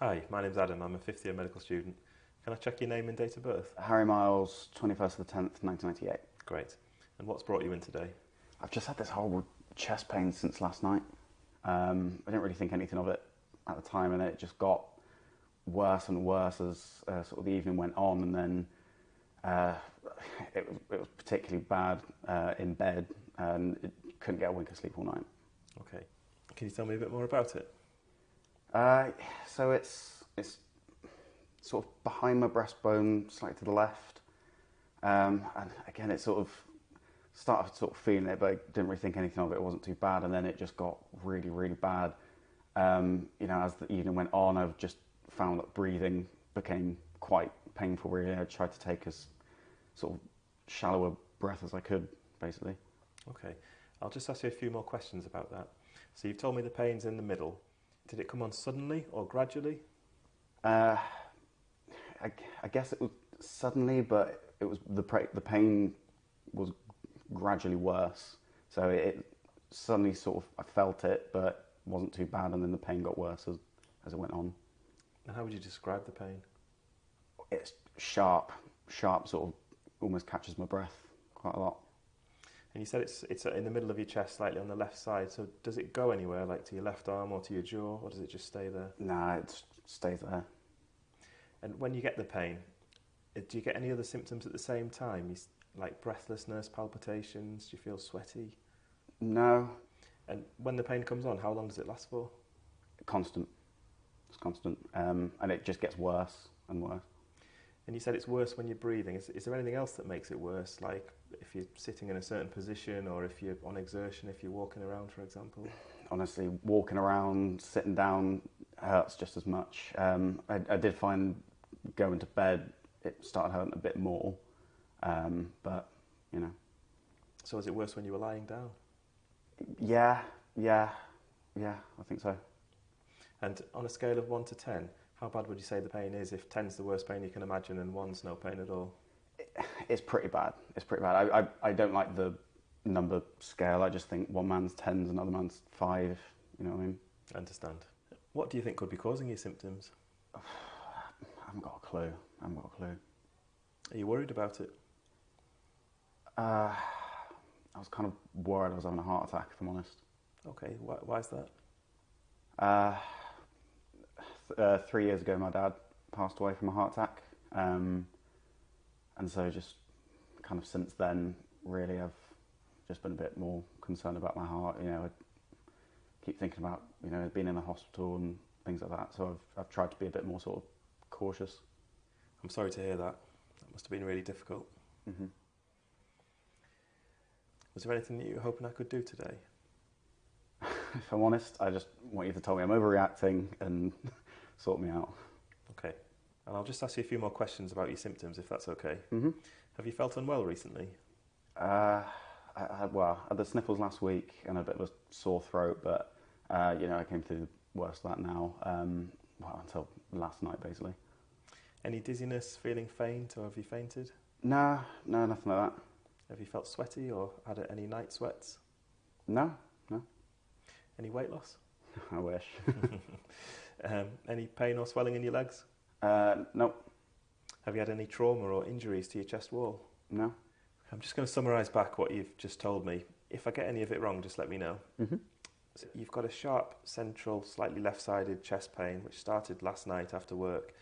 Hi, my name's Adam. I'm a fifth year medical student. Can I check your name and date of birth? Harry Miles, 21st of the 10th, 1998. Great. And what's brought you in today? I've just had this horrible chest pain since last night. I didn't really think anything of it at the time, and it just got worse and worse as sort of the evening went on, and then it was particularly bad in bed, and couldn't get a wink of sleep all night. Okay. Can you tell me a bit more about it? So it's sort of behind my breastbone, slightly to the left, and again it sort of started sort of feeling it, but I didn't really think anything of it. It wasn't too bad, and then it just got really, really bad. As the evening went on, I've just found that breathing became quite painful. Really, I tried to take as sort of shallow a breath as I could, basically. Okay. I'll just ask you a few more questions about that. So you've told me the pain's in the middle. Did it come on suddenly or gradually? I guess it was suddenly, but it was the pain was gradually worse. So it suddenly sort of, I felt it, but wasn't too bad, and then the pain got worse as it went on. And how would you describe the pain? It's sharp, sort of almost catches my breath quite a lot. And you said it's in the middle of your chest, slightly on the left side. So does it go anywhere, like to your left arm or to your jaw, or does it just stay there? Nah, it stays there. And when you get the pain, do you get any other symptoms at the same time? Like breathlessness, palpitations? Do you feel sweaty? No. And when the pain comes on, how long does it last for? Constant. It's constant. And it just gets worse and worse. And you said it's worse when you're breathing. Is there anything else that makes it worse? Like if you're sitting in a certain position, or if you're on exertion, if you're walking around, for example? Honestly, walking around, sitting down hurts just as much. I did find going to bed, it started hurting a bit more. But, you know. So is it worse when you were lying down? Yeah, I think so. And on a scale of 1 to 10, how bad would you say the pain is if 10's the worst pain you can imagine and 1's no pain at all? It's pretty bad. I don't like the number scale. I just think one man's 10's, another man's 5. You know what I mean? I understand. What do you think could be causing your symptoms? I haven't got a clue. Are you worried about it? I was kind of worried I was having a heart attack, if I'm honest. Okay, why is that? 3 years ago, my dad passed away from a heart attack. And so just kind of since then, really, I've just been a bit more concerned about my heart. You know, I keep thinking about, being in the hospital and things like that. So I've tried to be a bit more sort of cautious. I'm sorry to hear that. That must have been really difficult. Mm-hmm. Was there anything that you were hoping I could do today? If I'm honest, I just want you to tell me I'm overreacting and sort me out. Okay. And I'll just ask you a few more questions about your symptoms, if that's okay. Mm-hmm. Have you felt unwell recently? I had the sniffles last week and a bit of a sore throat, but, I came through the worst of that now, until last night, basically. Any dizziness, feeling faint, or have you fainted? No, nothing like that. Have you felt sweaty or had any night sweats? No. Any weight loss? I wish. Any pain or swelling in your legs? No. Have you had any trauma or injuries to your chest wall? No. I'm just going to summarise back what you've just told me. If I get any of it wrong, just let me know. Mm-hmm. So you've got a sharp, central, slightly left-sided chest pain, which started last night after work.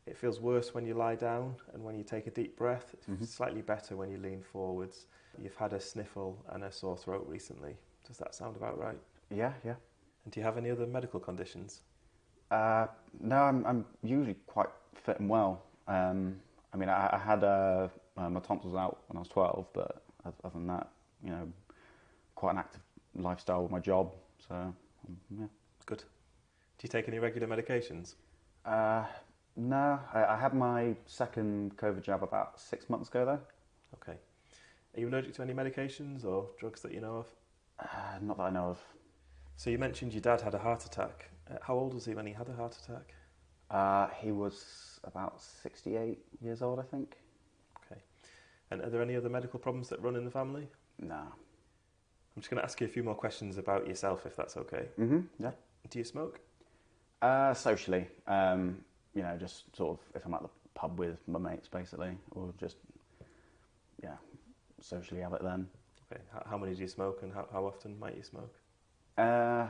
It feels worse when you lie down and when you take a deep breath. It's slightly better when you lean forwards. You've had a sniffle and a sore throat recently. Does that sound about right? Yeah. And do you have any other medical conditions? No, I'm usually quite fit and well. I had my tonsils out when I was 12, but other than that, quite an active lifestyle with my job. So, yeah. Good. Do you take any regular medications? No, I had my second COVID jab about 6 months ago, though. Okay. Are you allergic to any medications or drugs that you know of? Not that I know of. So you mentioned your dad had a heart attack. How old was he when he had a heart attack? He was about 68 years old, I think. Okay. And are there any other medical problems that run in the family? No. I'm just going to ask you a few more questions about yourself, if that's okay. Mm-hmm, yeah. Do you smoke? Socially, you know, just sort of if I'm at the pub with my mates, basically, or just yeah, socially have it then. Okay. How many do you smoke, and how often might you smoke? Uh,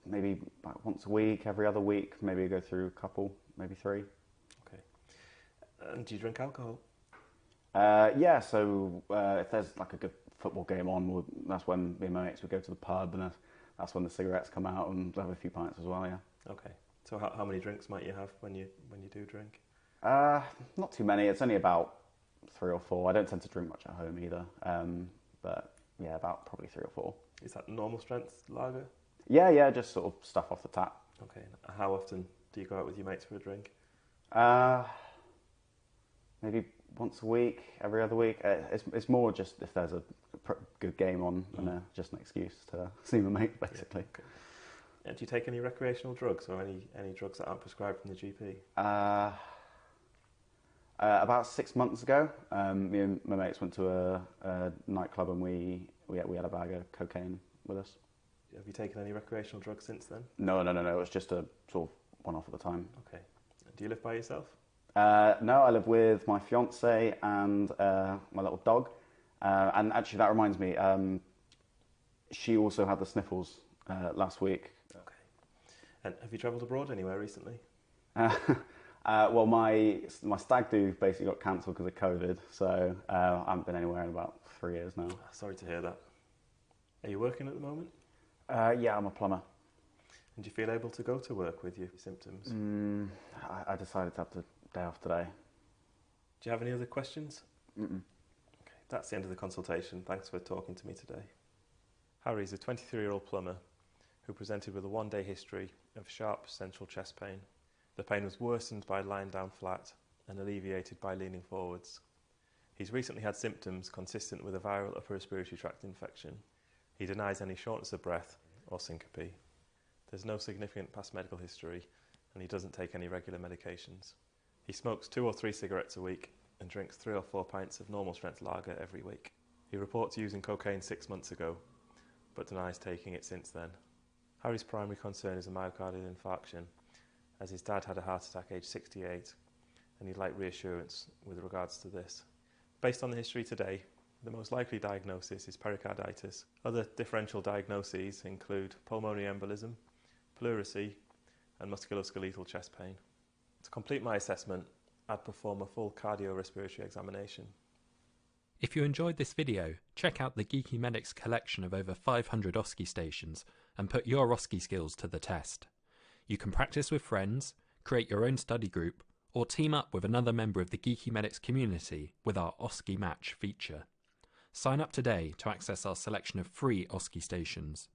Maybe about once a week, every other week. Maybe I go through a couple, maybe three. Okay. And do you drink alcohol? Yeah, so if there's like a good football game on, that's when me and my mates would go to the pub, and that's when the cigarettes come out, and have a few pints as well. Yeah. Okay. So how many drinks might you have when you do drink? Not too many. It's only about 3 or 4. I don't tend to drink much at home either. But yeah, about probably 3 or 4. Is that normal strength lager? Yeah, just sort of stuff off the tap. Okay. How often do you go out with your mates for a drink? Maybe once a week, every other week. It's more just if there's a good game on, and just an excuse to see my mates, basically. Yeah, okay. And do you take any recreational drugs, or any drugs that aren't prescribed from the GP? About 6 months ago, me and my mates went to a nightclub, and we had a bag of cocaine with us. Have you taken any recreational drugs since then? No. It was just a sort of one-off at the time. Okay. Do you live by yourself? No, I live with my fiance and my little dog. And actually, that reminds me, she also had the sniffles last week. Okay. And have you travelled abroad anywhere recently? Well, my stag do basically got cancelled because of COVID, so I haven't been anywhere in about 3 years now. Sorry to hear that. Are you working at the moment? Yeah, I'm a plumber. And do you feel able to go to work with your symptoms? I decided to have the day off today. Do you have any other questions? Mm-mm. Okay, that's the end of the consultation. Thanks for talking to me today. Harry's a 23-year-old plumber who presented with a one-day history of sharp central chest pain. The pain was worsened by lying down flat and alleviated by leaning forwards. He's recently had symptoms consistent with a viral upper respiratory tract infection. He denies any shortness of breath or syncope. There's no significant past medical history, and he doesn't take any regular medications. He smokes 2 or 3 cigarettes a week and drinks 3 or 4 pints of normal strength lager every week. He reports using cocaine 6 months ago, but denies taking it since then. Harry's primary concern is a myocardial infarction, as his dad had a heart attack aged 68, and he'd like reassurance with regards to this. Based on the history today, the most likely diagnosis is pericarditis. Other differential diagnoses include pulmonary embolism, pleurisy, and musculoskeletal chest pain. To complete my assessment, I'd perform a full cardiorespiratory examination. If you enjoyed this video, check out the Geeky Medics collection of over 500 OSCE stations and put your OSCE skills to the test. You can practice with friends, create your own study group, or team up with another member of the Geeky Medics community with our OSCE Match feature. Sign up today to access our selection of free OSCE stations.